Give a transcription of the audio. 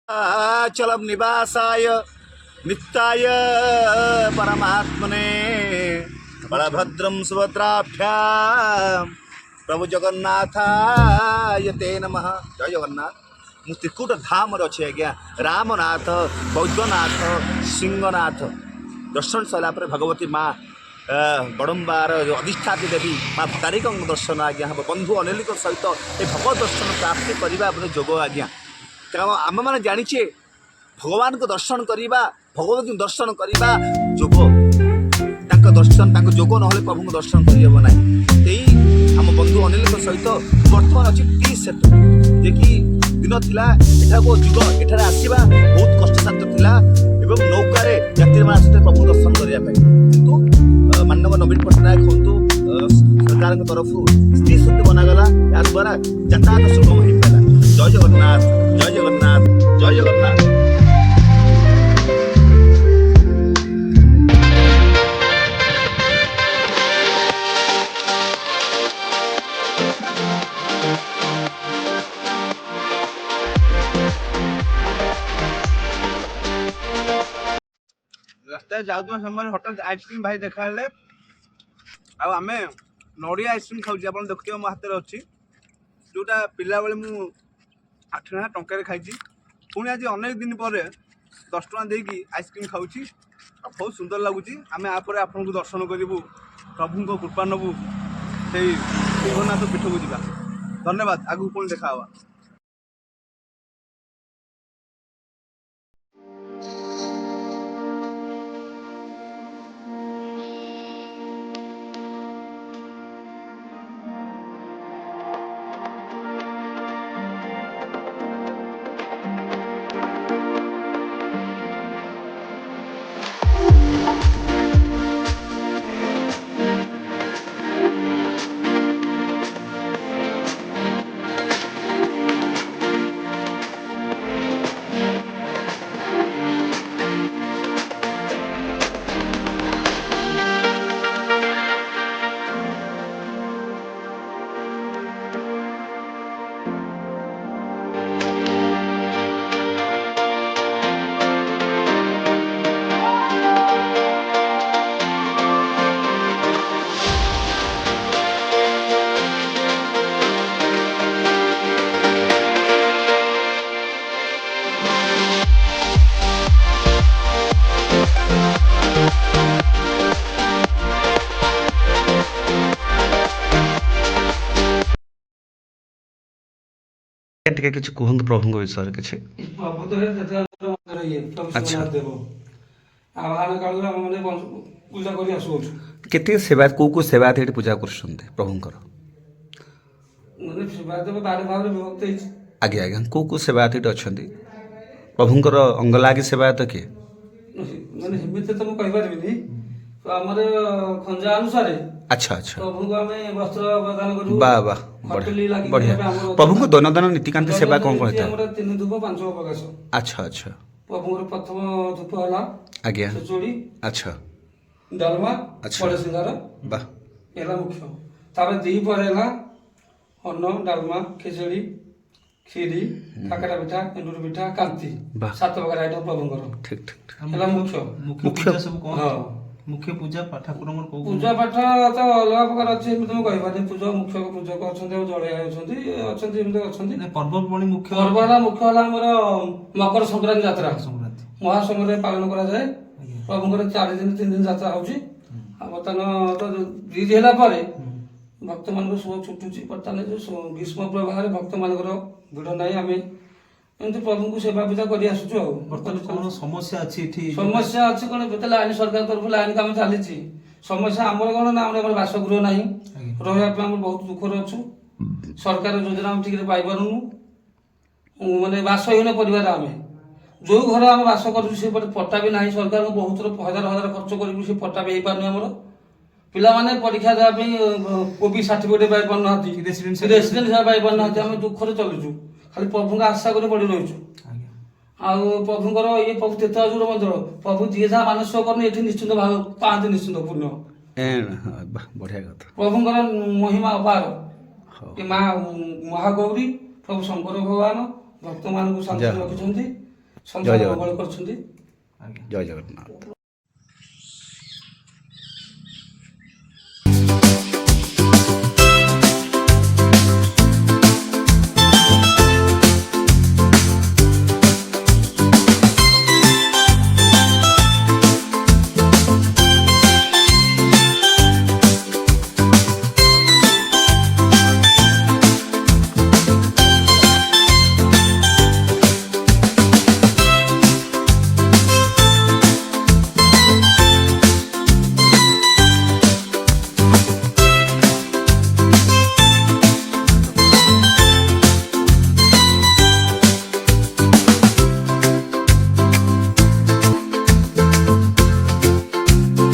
चलम निवासाय नित्याय परमात्मने बलभद्रम सुभद्राभ्याम प्रभु जगन्नाथाय ते नमः। जय जगन्नाथ। मु त्रिकुट धाम अच्छे आज्ञा रामनाथ बौद्धनाथ सिंहनाथ दर्शन सारा भगवती माँ बड़म्बार अधिष्ठात्री देवी माँ भटारिक दर्शन आज्ञा हम बंधु अनिल सहित ये भगवत दर्शन प्राप्ति करने जोग आज्ञा आम मैंने जाचे भगवान को दर्शन करवा भगवती दर्शन करवा जोग दर्शन जोग ना प्रभु को दर्शन करहब ना। आम बंधु अनिल सहित बर्तमान अच्छी टी सेतु जे कि दिन थिला एठाको जुग एठारे आसीबा बहुत कष्टसाध्य थिला एवं नौकार यात्री मान आसते प्रभु दर्शन करने किंतु मानव नवीन पट्टनायक हूँ सरकार तरफ स्त्री सेतु बनागला या द्वारा यातायात सुगम हो पाला। जय जगन्नाथ जय जगन्नाथ जय जगन्नाथ। रास्ता जाऊँ समय हठात आइसक्रीम भाई देखा आम नड़िया आइसक्रीम खाऊँ आप देखिए मो हाथ में अच्छी जोटा पिला बेले मु 8 टंकार खाई पुणी आज अनेक दिन पर 10 टଙ୍କା देकी आइसक्रीम खाऊँ बहुत सुंदर लगुच। आम यापर आपको दर्शन करूँ प्रभु कृपा नबू से सिंहनाथ पीठ को जा। धन्यवाद। आगू पुणी देखा। ଟିକେ କିଛି କୁହନ୍ତୁ ପ୍ରଭୁଙ୍କ ବିଷୟରେ କିଛି। ପ୍ରଭୁ ତ ଆଚ୍ଛା ଆହ୍ୱାନ କାଳରୁ ଆମେ ମାନେ ପୂଜା କରି ଆସୁଅଛୁ। କେତେ ସେବାୟତ କୋଉ ସେବାୟତ ଏଠି ପୂଜା କରୁଛନ୍ତି ପ୍ରଭୁଙ୍କର? ମାନେ ସେବାୟତ ବାର ଭାଗରେ ବିଭକ୍ତ ହେଇଛି। ଆଜ୍ଞା ଆଜ୍ଞା କୋଉ ସେବାୟତ ଏଠି ଅଛନ୍ତି? ପ୍ରଭୁଙ୍କର ଅଙ୍ଗ ଲାଗି ସେବାୟତ କିଏ? ମାନେ ସେମିତି ତ ମୁଁ କହିପାରିବିନି। ତ ଆମର ଖଞ୍ଜା ଅନୁସାରେ ଆଚ୍ଛା ଆଚ୍ଛା ପ୍ରଭୁଙ୍କୁ ଆମେ ବସ୍ତ୍ର ପ୍ରଦାନ କରୁ। ବା ବା ବଢିଆ। ପ୍ରଭୁଙ୍କ ଦୈନନ୍ଦିନ ନୀତିକାନ୍ତି ସେବା କଣ କହିଥାଏ? ଆମର 3 ଧୂପ 5 ପ୍ରକାଶ। ଆଚ୍ଛା ଆଚ୍ଛା। ପ୍ରଭୁଙ୍କର ପ୍ରଥମ ଧୂପ ହେଲା ଆଜ୍ଞା ଖେଚୁଡ଼ି ଆଚ୍ଛା ଡାଲମା ଆଚ୍ଛା ବଡ ସିଙ୍ଗାର ବା ହେଲା ମୁଖ୍ୟ। ତାପରେ ଦ୍ୱିପହରେ ହେଲା ଅନ୍ନ ଡାଲମା ଖେଚୁଡ଼ି କ୍ଷୀରି କାକରା ପିଠା ଏଣ୍ଡୁରି ପିଠା କାନ୍ତି 7 ପ୍ରକାର ଆଇଟମ ପ୍ରଭୁଙ୍କର ଠିକ ଠିକ ହେଲା ମୁଖ୍ୟ। ପୂଜା ସବୁ କଣ? ହଁ ମୁଖ୍ୟ ପୂଜା ଠାକୁରଙ୍କର କୋଉ ପୂଜା ପାଠ ତ ଅଲଗା ପ୍ରକାର ଅଛି ଏମିତି ମୁଁ କହିପାରିନି। ପୂଜା ମୁଖ୍ୟ ପୂଜକ ଅଛନ୍ତି ଆଉ ଜଳିଆ ଅଛନ୍ତି ଏମିତି ଅଛନ୍ତି। ପର୍ବପର୍ବାଣୀ ମୁଖ୍ୟ ପର୍ବ ହେଲା ମୁଖ୍ୟ ହେଲା ଆମର ମକର ସଂକ୍ରାନ୍ତି ଯାତ୍ରା ସଂକ୍ରାନ୍ତି ମହାସଂଘରେ ପାଳନ କରାଯାଏ। ପ୍ରଭୁଙ୍କର 4 ଦିନ 3 ଦିନ ଯାତ୍ରା ହଉଛି। ଆଉ ବର୍ତ୍ତମାନ ତ ବ୍ରିଜ ହେଲା ପରେ ଭକ୍ତମାନଙ୍କର ସବୁ ଛୁଟୁଛି। ବର୍ତ୍ତମାନ ଯୋଉ ଗ୍ରୀଷ୍ମ ପ୍ରବାହରେ ଭକ୍ତମାନଙ୍କର ଭିଡ଼ ନାହିଁ। ଆମେ ଏମିତି ପ୍ରଭୁଙ୍କୁ ସେବା ପୂଜା କରି ଆସୁଛୁ। ଆଉ ବର୍ତ୍ତମାନ କଣ ସମସ୍ୟା ଅଛି ଏଠି? ସମସ୍ୟା ଅଛି କଣ? ଯେତେ ଲାଇନ ସରକାର ତରଫରୁ ଲାଇନ କାମ ଚାଲିଛି। ସମସ୍ୟା ଆମର କଣ ନା ଆମର ବାସଗୃହ ନାହିଁ। ରହିବା ପାଇଁ ଆମେ ବହୁତ ଦୁଃଖରେ ଅଛୁ। ସରକାର ଯୋଜନା ଆମେ ଠିକରେ ପାଇପାରୁନୁ। ମାନେ ବାସହୀନ ପରିବାର ଆମେ ଯୋଉ ଘର ଆମେ ବାସ କରୁଛୁ ସେ ପଟ୍ଟା ବି ନାହିଁ। ସରକାରଙ୍କୁ ବହୁତ ହଜାର ହଜାର ଖର୍ଚ୍ଚ କରିବୁ ସେ ପଟ୍ଟା ବି ହେଇପାରୁନି। ଆମର ପିଲାମାନେ ପରୀକ୍ଷା ଦେବା ପାଇଁ କୋବି ସାର୍ଟିଫିକେଟ ପାଇପାରୁନାହାନ୍ତି, ରେସିଡେନ୍ସ ପାଇପାରୁନାହାନ୍ତି। ଆମେ ଦୁଃଖରେ ଚଲୁଛୁ। ଖାଲି ପ୍ରଭୁଙ୍କ ଆଶା କରି ପଡି ରହିଛୁ। ଆଉ ପ୍ରଭୁଙ୍କର ଇଏ ପ୍ରଭୁ ତେତେଶ୍ୱର ମନ୍ଦିର ପ୍ରଭୁ ଯିଏ ଯାହା ମାନସିକ କରୁନି ଏଠି ନିଶ୍ଚିନ୍ତ ପାଆନ୍ତି ନିଶ୍ଚିନ୍ତ ପୁଣ୍ୟ। ବଢିଆ କଥା। ପ୍ରଭୁଙ୍କର ମହିମା ଅପାର। ମା ମହାଗୌରୀ ପ୍ରଭୁ ଶଙ୍କର ଭଗବାନ ଭକ୍ତମାନଙ୍କୁ ଶାନ୍ତିରେ ରଖିଛନ୍ତି। ଜୟ ସଂସାର ଜଗନ୍ନାଥ। ମଙ୍ଗଳ କରୁଛନ୍ତି। ଜୟ ଜଗନ୍ନାଥ।